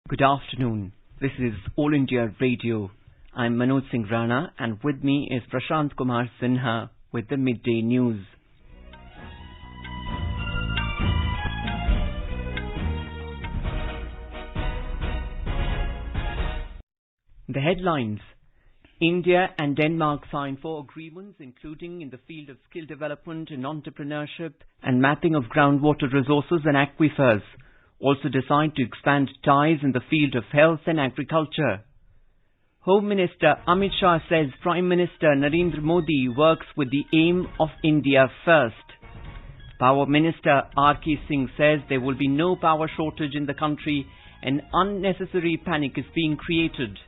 Good afternoon. This is All India Radio. I'm Manoj Singh Rana and with me is Prashant Kumar Sinha with the Midday News. The headlines. India and Denmark sign 4 agreements including in the field of skill development and entrepreneurship and mapping of groundwater resources and aquifers. Also decide to expand ties in the field of health and agriculture. Home Minister Amit Shah says Prime Minister Narendra Modi works with the aim of India first. Power Minister R.K. Singh says there will be no power shortage in the country and unnecessary panic is being created.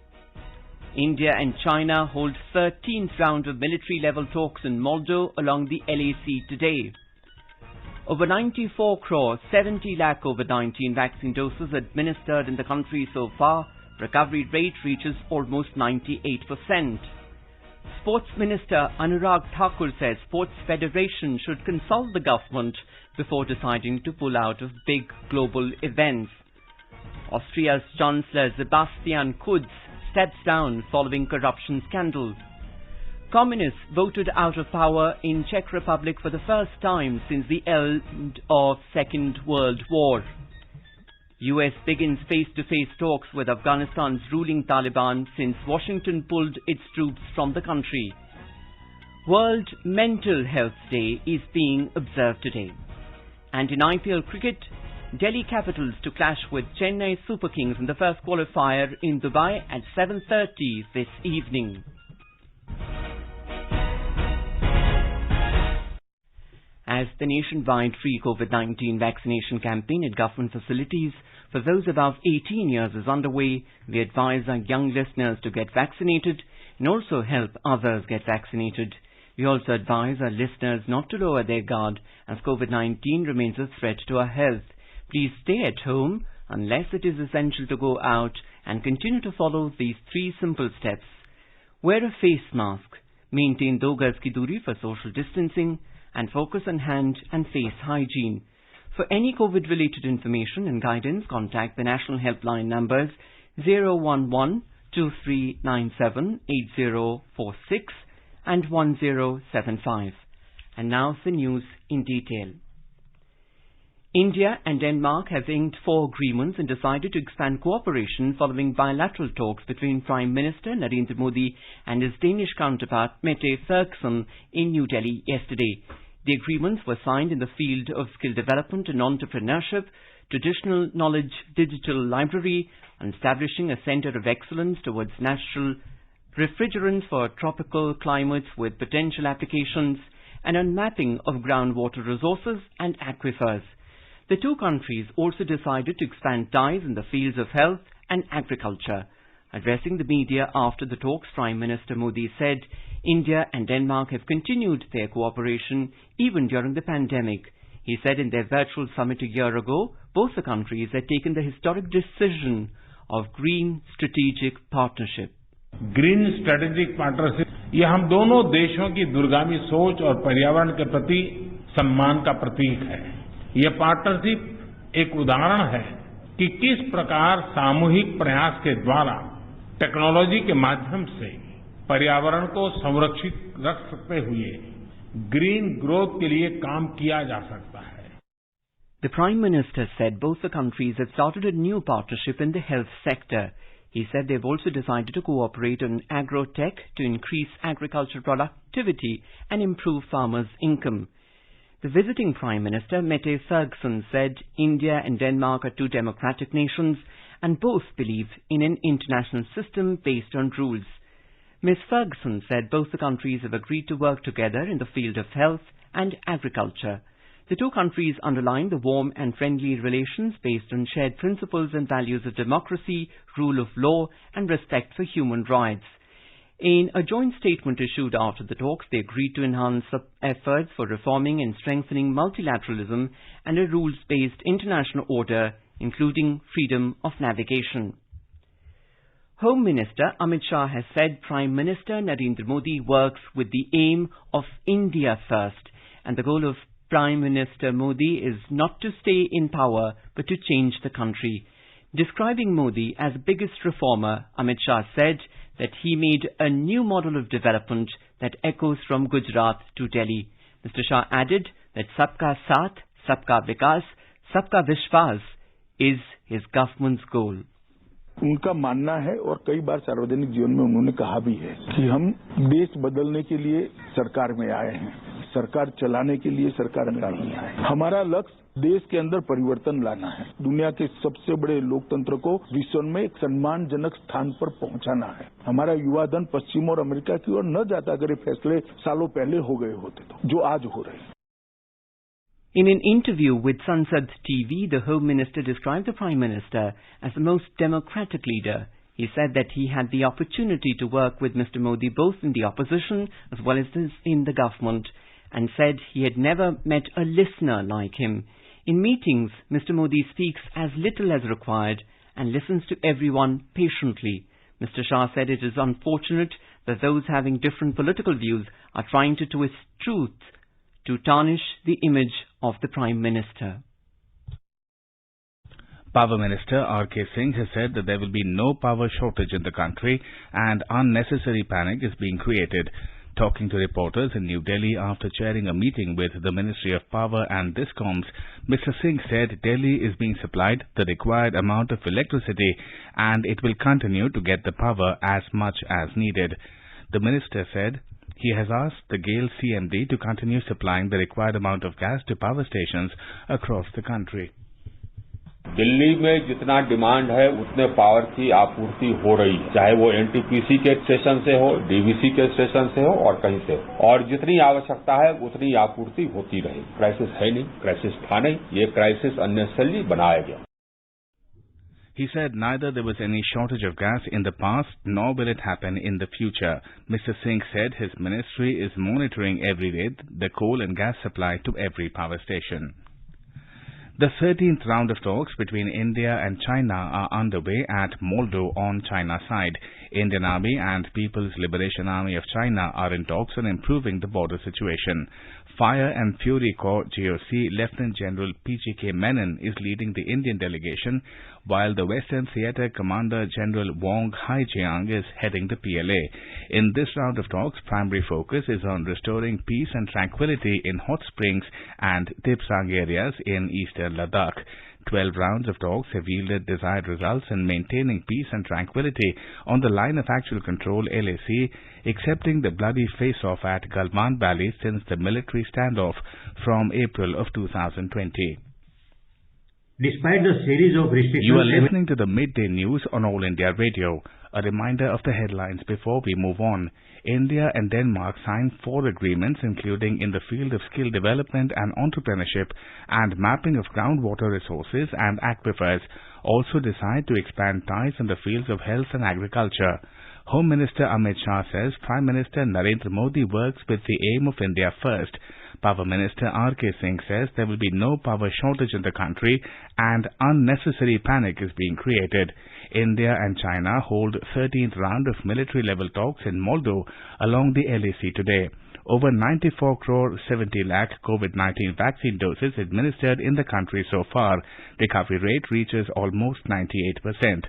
India and China hold 13th round of military-level talks in Moldo along the LAC today. Over 94 crore 70 lakh COVID-19 vaccine doses administered in the country so far. Recovery rate reaches almost 98%. Sports Minister Anurag Thakur says Sports Federation should consult the government before deciding to pull out of big global events. Austria's Chancellor Sebastian Kurz steps down following corruption scandal. Communists voted out of power in Czech Republic for the first time since the end of Second World War. US begins face-to-face talks with Afghanistan's ruling Taliban since Washington pulled its troops from the country. World Mental Health Day is being observed today. And in IPL cricket, Delhi Capitals to clash with Chennai Super Kings in the first qualifier in Dubai at 7:30 this evening. As the nationwide free COVID-19 vaccination campaign at government facilities for those above 18 years is underway, we advise our young listeners to get vaccinated and also help others get vaccinated. We also advise our listeners not to lower their guard as COVID-19 remains a threat to our health. Please stay at home unless it is essential to go out and continue to follow these 3 simple steps. Wear a face mask, maintain 2 gaz ki duri for social distancing, and focus on hand and face hygiene. For any COVID-related information and guidance, contact the national helpline numbers 011-2397-8046 and 1075. And now the news in detail. India and Denmark have inked 4 agreements and decided to expand cooperation following bilateral talks between Prime Minister Narendra Modi and his Danish counterpart Mette Frederiksen in New Delhi yesterday. The agreements were signed in the field of skill development and entrepreneurship, traditional knowledge digital library, and establishing a centre of excellence towards natural refrigerants for tropical climates with potential applications, and on mapping of groundwater resources and aquifers. The 2 countries also decided to expand ties in the fields of health and agriculture. Addressing the media after the talks, Prime Minister Modi said India and Denmark have continued their cooperation even during the pandemic. He said in their virtual summit a year ago, both the countries had taken the historic decision of Green Strategic Partnership. Green strategic partnership ये हम दोनों देशों की दूरगामी सोच और पर्यावरण के प्रति सम्मान का प्रतीक है। ये पार्टनरशिप एक उदाहरण है कि किस प्रकार सामूहिक प्रयास के द्वारा टेक्नोलॉजी के माध्यम से पर्यावरण को संरक्षित रख सकते हुए ग्रीन ग्रोथ के लिए काम किया जा सकता है. The Prime Minister said both the countries have started a new partnership in the health sector. He said they've also decided to cooperate on agro-tech to increase agricultural productivity and improve farmers' income. The visiting Prime Minister, Mette Frederiksen, said India and Denmark are 2 democratic nations and both believe in an international system based on rules. Ms. Frederiksen said both the countries have agreed to work together in the field of health and agriculture. The 2 countries underlined the warm and friendly relations based on shared principles and values of democracy, rule of law and respect for human rights. In a joint statement issued after the talks, they agreed to enhance efforts for reforming and strengthening multilateralism and a rules-based international order, including freedom of navigation. Home Minister Amit Shah has said Prime Minister Narendra Modi works with the aim of India first, and the goal of Prime Minister Modi is not to stay in power but to change the country. Describing Modi as biggest reformer, Amit Shah said that he made a new model of development that echoes from Gujarat to Delhi. Mr. Shah added that Sabka Saath, Sabka Vikas, Sabka Vishwas is his government's goal. उनका मानना है और कई बार सार्वजनिक जीवन में उन्होंने कहा भी है कि हम देश बदलने के लिए सरकार में आए हैं, सरकार चलाने के लिए सरकार में नहीं आए। हमारा लक्ष्य देश के अंदर परिवर्तन लाना है, दुनिया के सबसे बड़े लोकतंत्र को विश्व में एक सम्मानजनक स्थान पर पहुंचाना है। हमारा युवा धन पश्चिम और अमेरिका की ओर न जाता अगर ये फैसले सालों पहले हो गए होते तो, जो आज हो रहे हैं। In an interview with Sansad TV, the Home Minister described the Prime Minister as the most democratic leader. He said that he had the opportunity to work with Mr. Modi both in the opposition as well as in the government, and said he had never met a listener like him. In meetings, Mr. Modi speaks as little as required and listens to everyone patiently. Mr. Shah said it is unfortunate that those having different political views are trying to twist truth to tarnish the image of the Prime Minister. Power Minister R.K. Singh has said that there will be no power shortage in the country and unnecessary panic is being created. Talking to reporters in New Delhi after chairing a meeting with the Ministry of Power and Discoms, Mr. Singh said Delhi is being supplied the required amount of electricity and it will continue to get the power as much as needed. The minister said he has asked the GAIL CMD to continue supplying the required amount of gas to power stations across the country. Delhi में जितना demand है उतने power की आपूर्ति हो रही है, चाहे वो एनटीपीसी के स्टेशन से हो, डीवीसी के स्टेशन से हो और कहीं से हो, और जितनी आवश्यकता है उतनी आपूर्ति होती रहेगी। क्राइसिस है नहीं, क्राइसिस था नहीं, ये क्राइसिस अननेसेसरली बनाया गया। He said neither there was any shortage of gas in the past nor will it happen in the future. Mr. Singh said his ministry is monitoring every day the coal and gas supply to every power station. The 13th round of talks between India and China are underway at Moldo on China's side. Indian Army and People's Liberation Army of China are in talks on improving the border situation. Fire and Fury Corps GOC Lieutenant General PGK Menon is leading the Indian delegation, while the Western Theatre Commander General Wong Hai-jiang is heading the PLA. In this round of talks, primary focus is on restoring peace and tranquility in Hot Springs and Dipsang areas in eastern Ladakh. 12 rounds of talks have yielded desired results in maintaining peace and tranquility on the line of actual control LAC, excepting the bloody face-off at Galwan Valley since the military standoff from April of 2020. Despite the series of restrictions... You are listening to the Midday News on All India Radio. A reminder of the headlines before we move on. India and Denmark signed 4 agreements, including in the field of skill development and entrepreneurship and mapping of groundwater resources and aquifers. Also decide to expand ties in the fields of health and agriculture. Home Minister Amit Shah says Prime Minister Narendra Modi works with the aim of India first. Power Minister R.K. Singh says there will be no power shortage in the country and unnecessary panic is being created. India and China hold 13th round of military-level talks in Moldo along the LAC today. Over 94 crore 70 lakh COVID-19 vaccine doses administered in the country so far. Recovery rate reaches almost 98%.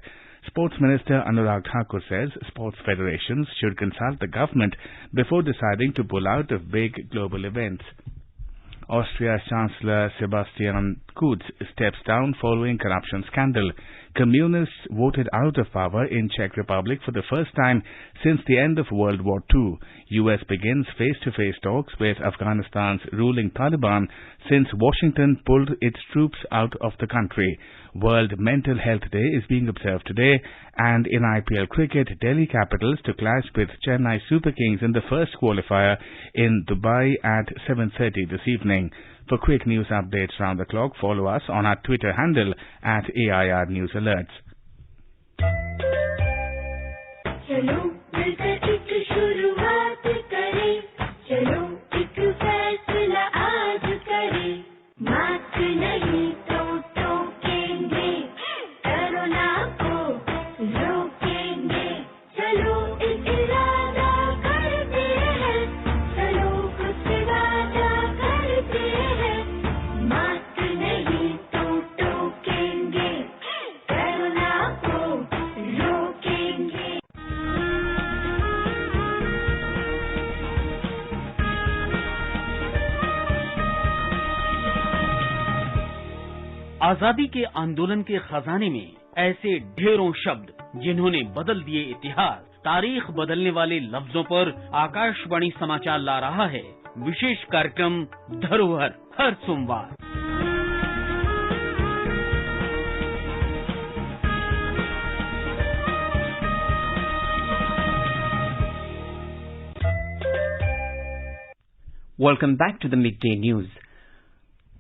Sports Minister Anurag Thakur says sports federations should consult the government before deciding to pull out of big global events. Austria's Chancellor Sebastian Kurz steps down following corruption scandal. Communists voted out of power in Czech Republic for the first time since the end of World War II. US begins face-to-face talks with Afghanistan's ruling Taliban since Washington pulled its troops out of the country. World Mental Health Day is being observed today, and in IPL cricket, Delhi Capitals to clash with Chennai Super Kings in the first qualifier in Dubai at 7:30 this evening. For quick news updates round the clock, follow us on our Twitter handle at AIR News Alerts. आजादी के आंदोलन के खजाने में ऐसे ढेरों शब्द जिन्होंने बदल दिए इतिहास, तारीख बदलने वाले लफ्जों पर आकाशवाणी समाचार ला रहा है विशेष कार्यक्रम धरोहर हर सोमवार। Welcome back to the Midday News.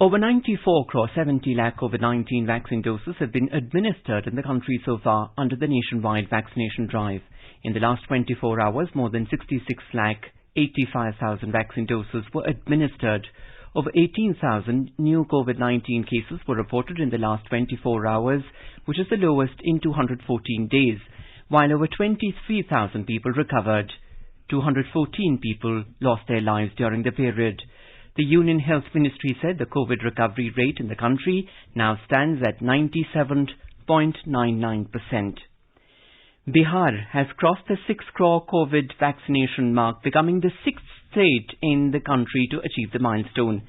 Over 94 crore 70 lakh COVID-19 vaccine doses have been administered in the country so far under the nationwide vaccination drive. In the last 24 hours, more than 66 lakh 85,000 vaccine doses were administered. Over 18,000 new COVID-19 cases were reported in the last 24 hours, which is the lowest in 214 days, while over 23,000 people recovered. 214 people lost their lives during the period. The Union Health Ministry said the COVID recovery rate in the country now stands at 97.99%. Bihar has crossed the 6 crore COVID vaccination mark, becoming the sixth state in the country to achieve the milestone.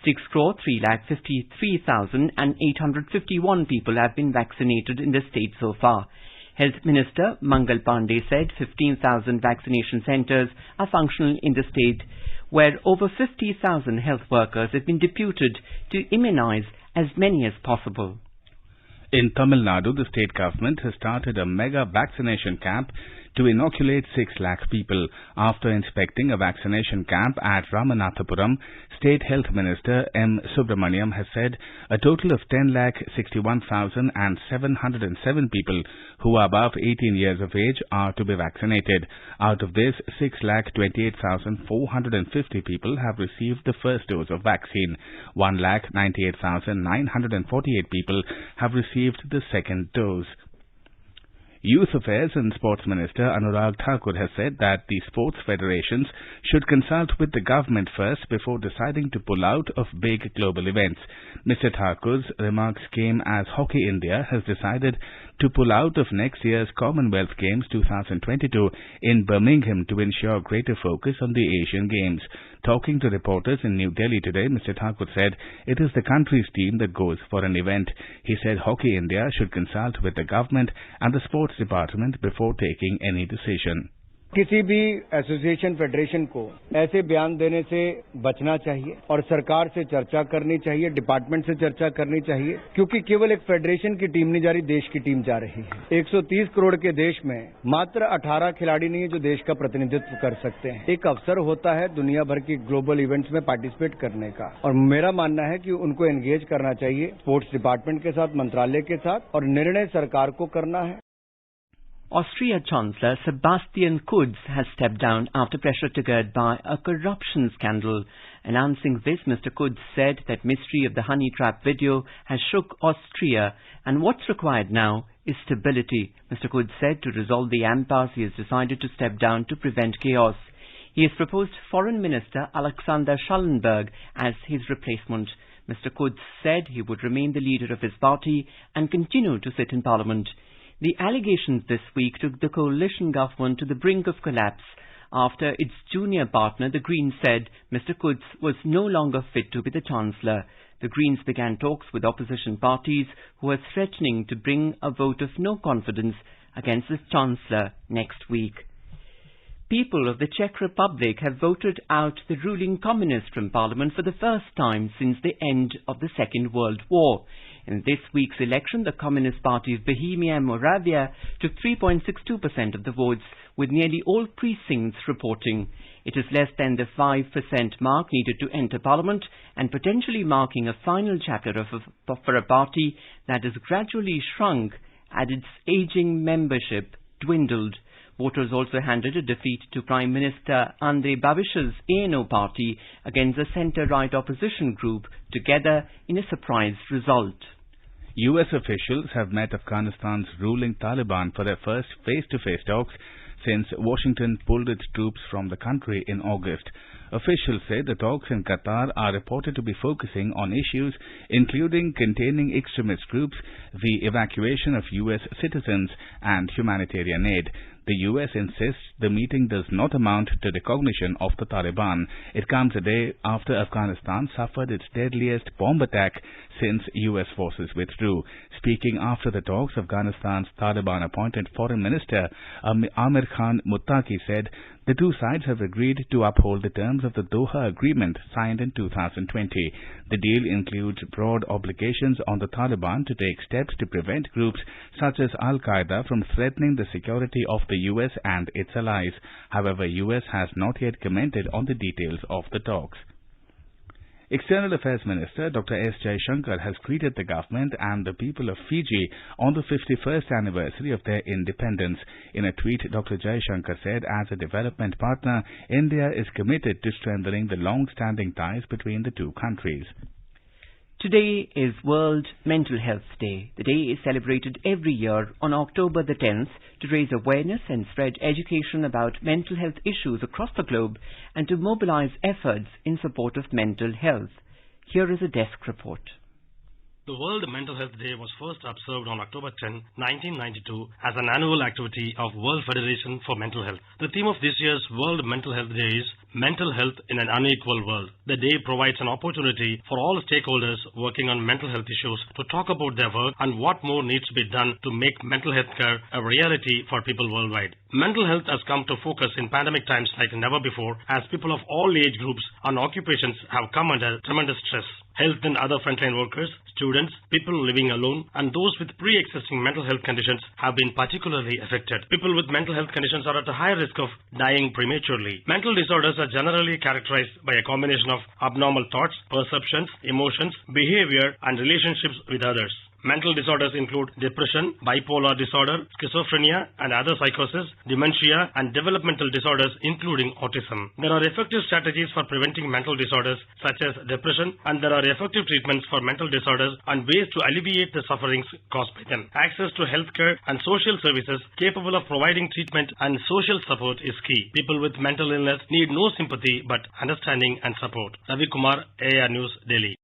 6 crore 3,53,851 people have been vaccinated in the state so far. Health Minister Mangal Pandey said 15,000 vaccination centres are functional in the state, where over 50,000 health workers have been deputed to immunize as many as possible. In Tamil Nadu, the state government has started a mega vaccination camp to inoculate 6 lakh people. After inspecting a vaccination camp at Ramanathapuram, State Health Minister M. Subramaniam has said a total of 10,61,707 people who are above 18 years of age are to be vaccinated. Out of this, 6,28,450 people have received the first dose of vaccine. 1,98,948 people have received the second dose. Youth Affairs and Sports Minister Anurag Thakur has said that the sports federations should consult with the government first before deciding to pull out of big global events. Mr. Thakur's remarks came as Hockey India has decided to pull out of next year's Commonwealth Games 2022 in Birmingham to ensure greater focus on the Asian Games. Talking to reporters in New Delhi today, Mr. Thakur said it is the country's team that goes for an event. He said Hockey India should consult with the government and the sports department before taking any decision. किसी भी association federation को ऐसे बयान देने से बचना चाहिए और सरकार से चर्चा करनी चाहिए, डिपार्टमेंट से चर्चा करनी चाहिए, क्योंकि केवल एक फेडरेशन की टीम नहीं जा रही, देश की टीम जा रही है। 130 करोड़ के देश में मात्र 18 खिलाड़ी नहीं है जो देश का प्रतिनिधित्व कर सकते हैं। एक अवसर होता है दुनिया भर की ग्लोबल इवेंट्स में पार्टिसिपेट करने का, और मेरा मानना है कि उनको एंगेज करना चाहिए स्पोर्ट्स डिपार्टमेंट के साथ, मंत्रालय के साथ, और निर्णय सरकार को करना है। Austria Chancellor Sebastian Kurz has stepped down after pressure triggered by a corruption scandal. Announcing this, Mr. Kurz said that mystery of the honey trap video has shook Austria and what's required now is stability. Mr. Kurz said to resolve the impasse he has decided to step down to prevent chaos. He has proposed Foreign Minister Alexander Schallenberg as his replacement. Mr. Kurz said he would remain the leader of his party and continue to sit in Parliament. The allegations this week took the coalition government to the brink of collapse after its junior partner, the Greens, said Mr. Kurz was no longer fit to be the Chancellor. The Greens began talks with opposition parties who are threatening to bring a vote of no confidence against the Chancellor next week. People of the Czech Republic have voted out the ruling communists from Parliament for the first time since the end of the Second World War. In this week's election, the Communist Party of Bohemia and Moravia took 3.62% of the votes, with nearly all precincts reporting. It is less than the 5% mark needed to enter Parliament and potentially marking a final chapter for a party that has gradually shrunk as its aging membership dwindled. Voters also handed a defeat to Prime Minister Andrej Babis's ANO party against the centre-right opposition group together in a surprise result. US officials have met Afghanistan's ruling Taliban for their first face-to-face talks since Washington pulled its troops from the country in August. Officials say the talks in Qatar are reported to be focusing on issues including containing extremist groups, the evacuation of U.S. citizens, and humanitarian aid. The U.S. insists the meeting does not amount to recognition of the Taliban. It comes a day after Afghanistan suffered its deadliest bomb attack since U.S. forces withdrew. Speaking after the talks, Afghanistan's Taliban-appointed Foreign Minister Amrit Muttaqi said the two sides have agreed to uphold the terms of the Doha Agreement signed in 2020. The deal includes broad obligations on the Taliban to take steps to prevent groups such as Al-Qaeda from threatening the security of the U.S. and its allies. However, U.S. has not yet commented on the details of the talks. External Affairs Minister Dr. S. Jaishankar has greeted the government and the people of Fiji on the 51st anniversary of their independence. In a tweet, Dr. Jaishankar said, as a development partner, India is committed to strengthening the long-standing ties between the two countries. Today is World Mental Health Day. The day is celebrated every year on October the 10th to raise awareness and spread education about mental health issues across the globe and to mobilize efforts in support of mental health. Here is a desk report. The World Mental Health Day was first observed on October 10, 1992 as an annual activity of World Federation for Mental Health. The theme of this year's World Mental Health Day is Mental Health in an Unequal World. The day provides an opportunity for all stakeholders working on mental health issues to talk about their work and what more needs to be done to make mental health care a reality for people worldwide. Mental health has come to focus in pandemic times like never before as people of all age groups and occupations have come under tremendous stress. Health and other frontline workers, students, people living alone, and those with pre-existing mental health conditions have been particularly affected. People with mental health conditions are at a higher risk of dying prematurely. Mental disorders are generally characterized by a combination of abnormal thoughts, perceptions, emotions, behavior, and relationships with others. Mental disorders include depression, bipolar disorder, schizophrenia and other psychosis, dementia and developmental disorders including autism. There are effective strategies for preventing mental disorders such as depression, and there are effective treatments for mental disorders and ways to alleviate the sufferings caused by them. Access to healthcare and social services capable of providing treatment and social support is key. People with mental illness need no sympathy but understanding and support. Ravi Kumar, AIR News, Delhi.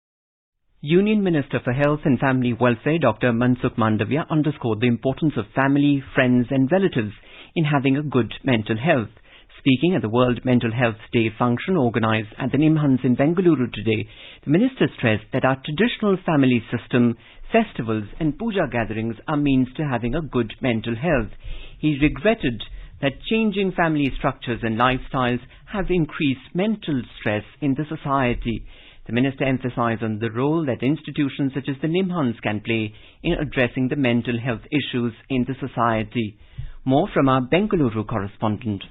Union Minister for Health and Family Welfare Dr. Mansukh Mandavia underscored the importance of family, friends and relatives in having a good mental health. Speaking at the World Mental Health Day function organised at the Nimhans in Bengaluru today, the minister stressed that our traditional family system, festivals and puja gatherings are means to having a good mental health. He regretted that changing family structures and lifestyles have increased mental stress in the society. The minister emphasized on the role that institutions such as the Nimhans can play in addressing the mental health issues in the society. More from our Bengaluru correspondent.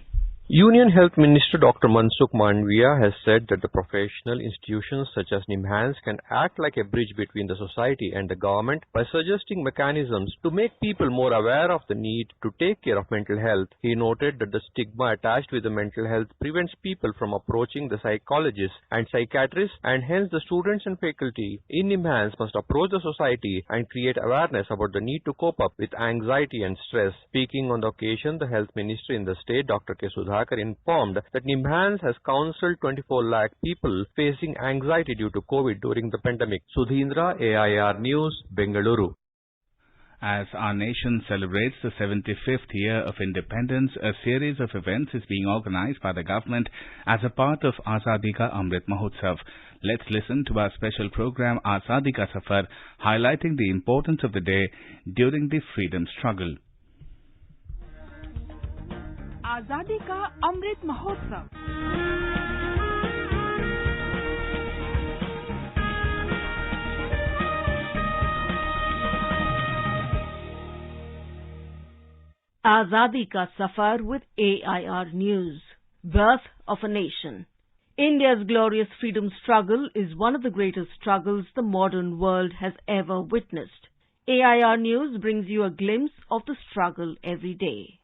Union Health Minister Dr. Mansukh Mandavia has said that the professional institutions such as Nimhans can act like a bridge between the society and the government by suggesting mechanisms to make people more aware of the need to take care of mental health. He noted that the stigma attached with the mental health prevents people from approaching the psychologists and psychiatrists, and hence the students and faculty in Nimhans must approach the society and create awareness about the need to cope up with anxiety and stress. Speaking on the occasion, the Health Minister in the state, Dr. K. informed that Nimhans has counselled 24 lakh people facing anxiety due to COVID during the pandemic. Sudhindra, AIR News, Bengaluru. As our nation celebrates the 75th year of independence, a series of events is being organized by the government as a part of Azadi Ka Amrit Mahotsav. Let's listen to our special program Azadi Ka Safar, highlighting the importance of the day during the freedom struggle. आजादी का Amrit Mahotsav. Azadi Ka Safar with AIR News. Birth of a Nation. India's glorious freedom struggle is one of the greatest struggles the modern world has ever witnessed. AIR News brings you a glimpse of the struggle every day.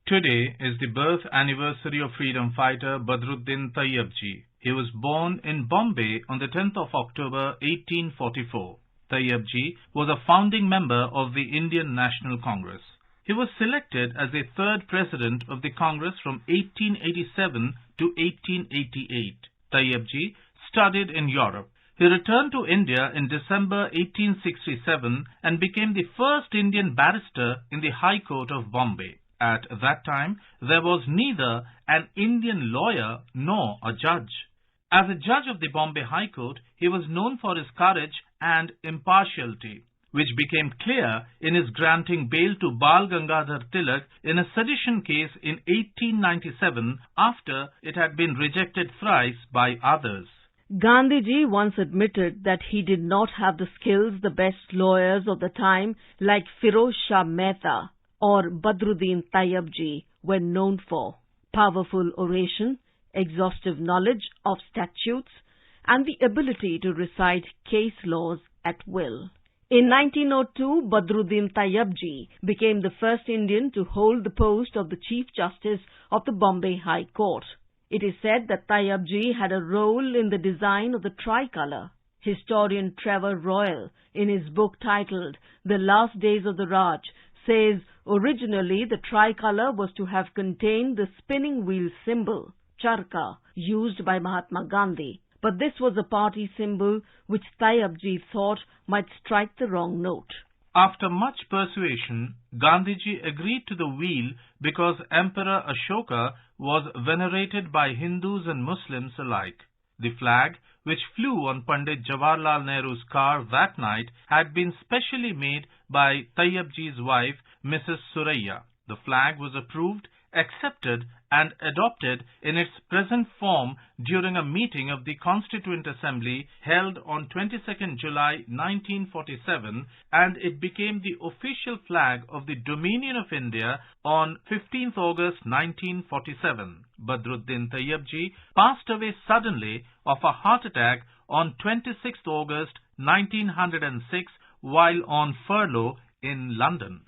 Today is the birth anniversary of freedom fighter Badruddin Tayabji. He was born in Bombay on the 10th of October 1844. Tayabji was a founding member of the Indian National Congress. He was selected as the third president of the Congress from 1887 to 1888. Tayabji studied in Europe. He returned to India in December 1867 and became the first Indian barrister in the High Court of Bombay. At that time, there was neither an Indian lawyer nor a judge. As a judge of the Bombay High Court, he was known for his courage and impartiality, which became clear in his granting bail to Bal Gangadhar Tilak in a sedition case in 1897 after it had been rejected thrice by others. Gandhiji once admitted that he did not have the skills the best lawyers of the time like Firoz Shah Mehta or Badruddin Tayabji were known for: powerful oration, exhaustive knowledge of statutes, and the ability to recite case laws at will. In 1902, Badruddin Tayabji became the first Indian to hold the post of the Chief Justice of the Bombay High Court. It is said that Tayabji had a role in the design of the tricolour. Historian Trevor Royal, in his book titled The Last Days of the Raj, says originally the tricolour was to have contained the spinning wheel symbol, charka, used by Mahatma Gandhi. But this was a party symbol which Tayabji thought might strike the wrong note. After much persuasion, Gandhiji agreed to the wheel because Emperor Ashoka was venerated by Hindus and Muslims alike. The flag, which flew on Pandit Jawaharlal Nehru's car that night, had been specially made by Tayabji's wife, Mrs. Suraiya. The flag was approved, accepted and adopted in its present form during a meeting of the Constituent Assembly held on 22nd July 1947, and it became the official flag of the Dominion of India on 15th August 1947. Badruddin Tayabji passed away suddenly of a heart attack on 26th August 1906 while on furlough in London.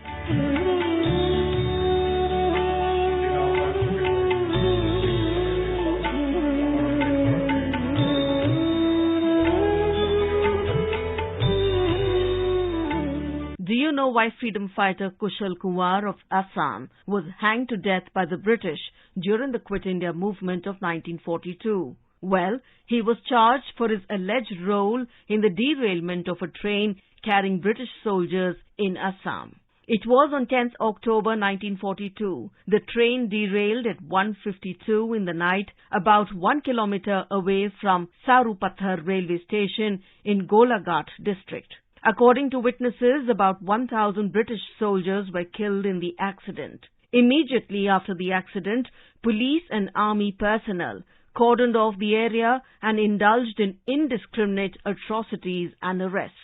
Do you know why freedom fighter Kushal Kumar of Assam was hanged to death by the British during the Quit India movement of 1942? Well, he was charged for his alleged role in the derailment of a train carrying British soldiers in Assam. It was on 10th October 1942. The train derailed at 1:52 in the night, about 1 kilometer away from Sarupathar railway station in Golaghat district. According to witnesses, about 1,000 British soldiers were killed in the accident. Immediately after the accident, police and army personnel cordoned off the area and indulged in indiscriminate atrocities and arrests.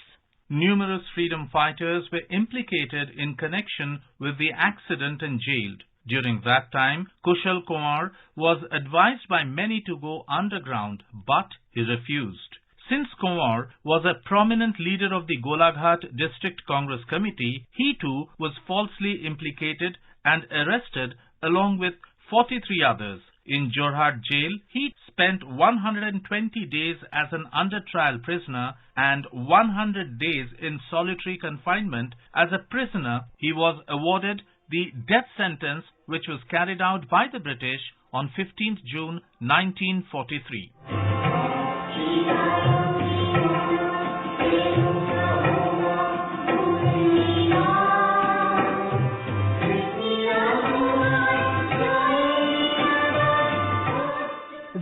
Numerous freedom fighters were implicated in connection with the accident and jailed. During that time, Kushal Kumar was advised by many to go underground, but he refused. Since Kumar was a prominent leader of the Golaghat District Congress Committee, he too was falsely implicated and arrested along with 43 others. In Jorhat jail, he spent 120 days as an under-trial prisoner and 100 days in solitary confinement. As a prisoner, he was awarded the death sentence, which was carried out by the British on 15th June 1943.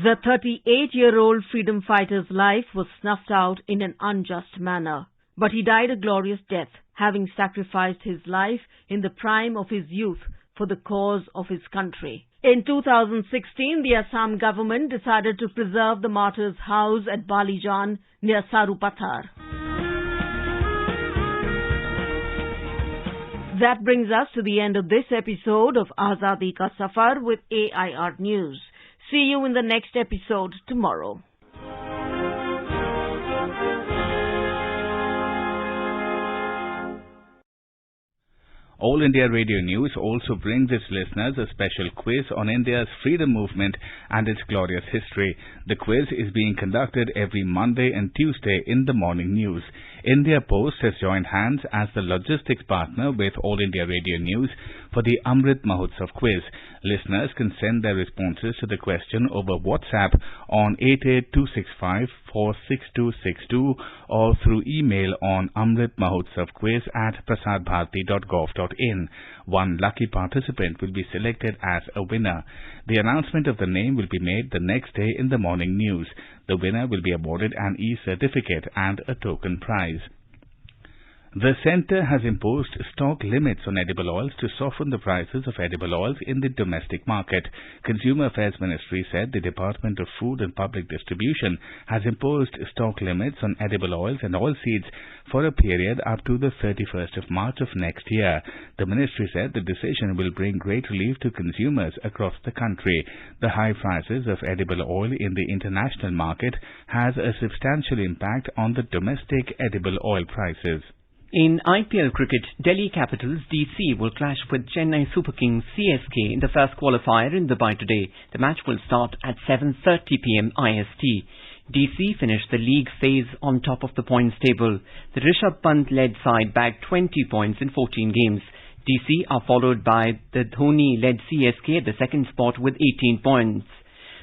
The 38-year-old freedom fighter's life was snuffed out in an unjust manner, but he died a glorious death, having sacrificed his life in the prime of his youth for the cause of his country. In 2016, the Assam government decided to preserve the martyr's house at Balijan near Sarupathar. That brings us to the end of this episode of Azadi Ka Safar with AIR News. See you in the next episode tomorrow. All India Radio News also brings its listeners a special quiz on India's freedom movement and its glorious history. The quiz is being conducted every Monday and Tuesday in the morning news. India Post has joined hands as the logistics partner with All India Radio News for the Amrit Mahatsav quiz. Listeners can send their responses to the question over WhatsApp on 88265 46262 or through email on amritmahotsavquiz@prasadbharati.gov.in. One lucky participant will be selected as a winner. The announcement of the name will be made the next day in the morning news. The winner will be awarded an e-certificate and a token prize. The centre has imposed stock limits on edible oils to soften the prices of edible oils in the domestic market. Consumer Affairs Ministry said the Department of Food and Public Distribution has imposed stock limits on edible oils and oilseeds for a period up to the 31st of March of next year. The ministry said the decision will bring great relief to consumers across the country. The high prices of edible oil in the international market has a substantial impact on the domestic edible oil prices. In IPL cricket, Delhi Capitals DC will clash with Chennai Super Kings CSK in the first qualifier in Dubai today. The match will start at 7:30 p.m. IST. DC finished the league phase on top of the points table. The Rishabh Pant-led side bagged 20 points in 14 games. DC are followed by the Dhoni-led CSK at the second spot with 18 points.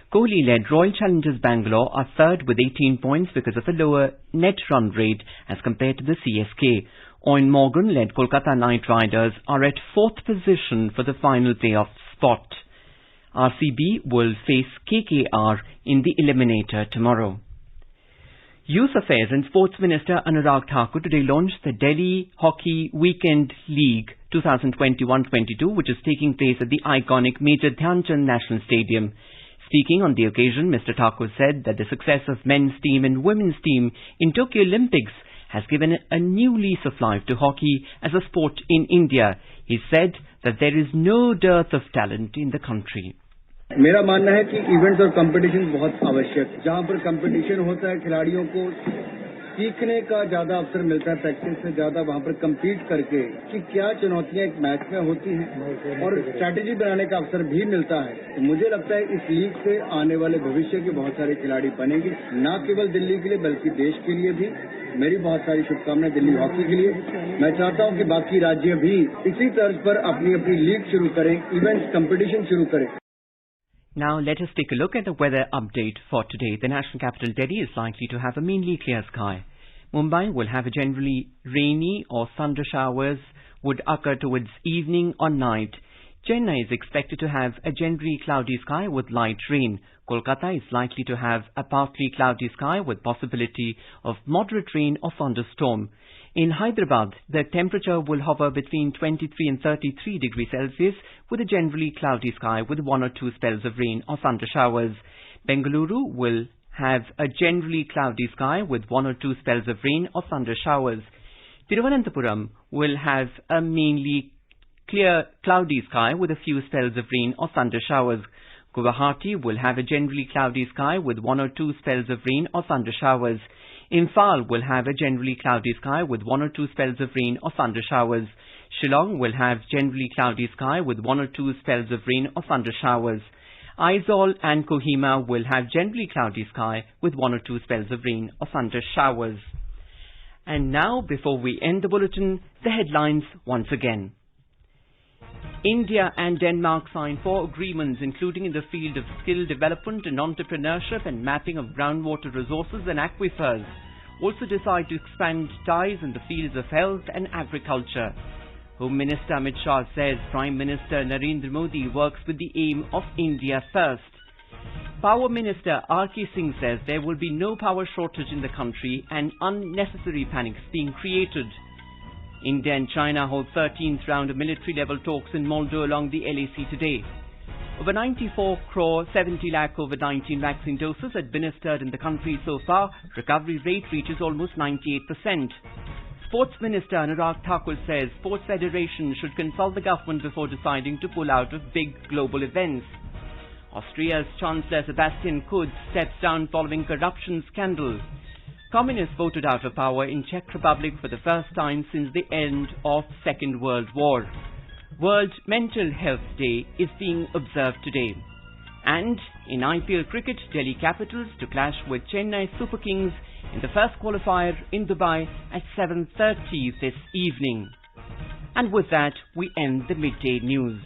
Kohli-led Royal Challengers Bangalore are third with 18 points because of a lower net run rate as compared to the CSK. Owen Morgan-led Kolkata Knight Riders are at fourth position for the final playoff spot. RCB will face KKR in the eliminator tomorrow. Youth Affairs and Sports Minister Anurag Thakur today launched the Delhi Hockey Weekend League 2021-22, which is taking place at the iconic Major Dhyan Chand National Stadium. Speaking on the occasion, Mr. Thakur said that the success of men's team and women's team in Tokyo Olympics has given a new lease of life to hockey as a sport in India. He said that there is no dearth of talent in the country. मेरा मानना है कि events और competition बहुत आवश्यक है। जहां पर कंपटीशन होता है, खिलाड़ियों को सीखने का ज्यादा अवसर मिलता है, प्रैक्टिस से ज्यादा वहां पर कम्पीट करके कि क्या चुनौतियां एक मैच में होती हैं और स्ट्रैटेजी बनाने का अवसर भी मिलता है। तो मुझे लगता है इस लीग से आने वाले भविष्य के बहुत सारे खिलाड़ी बनेंगे, न केवल दिल्ली के लिए बल्कि देश के लिए भी। मेरी बहुत सारी शुभकामनाएं दिल्ली हॉकी के लिए। मैं चाहता हूं कि बाकी राज्य भी इसी तर्ज पर अपनी अपनी लीग शुरू करें, इवेंट्स कंपटीशन शुरू करें। Now let us take a look at the weather update for today. The national capital Delhi is likely to have a mainly clear sky. Mumbai will have a generally rainy or thunder showers would occur towards evening or night. Chennai is expected to have a generally cloudy sky with light rain. Kolkata is likely to have a partly cloudy sky with possibility of moderate rain or thunderstorm. In Hyderabad, the temperature will hover between 23 and 33 degrees Celsius with a generally cloudy sky with one or two spells of rain or thunder showers. Bengaluru will have a generally cloudy sky with one or two spells of rain or thunder showers. Thiruvananthapuram will have a mainly clear cloudy sky with a few spells of rain or thunder showers. Guwahati will have a generally cloudy sky with one or two spells of rain or thunder showers. Imphal will have a generally cloudy sky with one or two spells of rain or thunder showers. Shillong will have generally cloudy sky with one or two spells of rain or thunder showers. Aizawl and Kohima will have generally cloudy sky with one or two spells of rain or thunder showers. And now, before we end the bulletin, the headlines once again. India and Denmark signed 4 agreements, including in the field of skill development and entrepreneurship and mapping of groundwater resources and aquifers. Also decide to expand ties in the fields of health and agriculture. Home Minister Amit Shah says Prime Minister Narendra Modi works with the aim of India first. Power Minister R.K. Singh says there will be no power shortage in the country and unnecessary panics being created. India and China hold 13th round of military-level talks in Moldo along the LAC today. Over 94 crore 70 lakh COVID-19 vaccine doses administered in the country so far. Recovery rate reaches almost 98%. Sports Minister Anurag Thakur says sports federations should consult the government before deciding to pull out of big global events. Austria's Chancellor Sebastian Kurz steps down following corruption scandal. Communists voted out of power in Czech Republic for the first time since the end of Second World War. World Mental Health Day is being observed today. And in IPL cricket, Delhi Capitals to clash with Chennai Super Kings in the first qualifier in Dubai at 7:30 this evening. And with that, we end the midday news.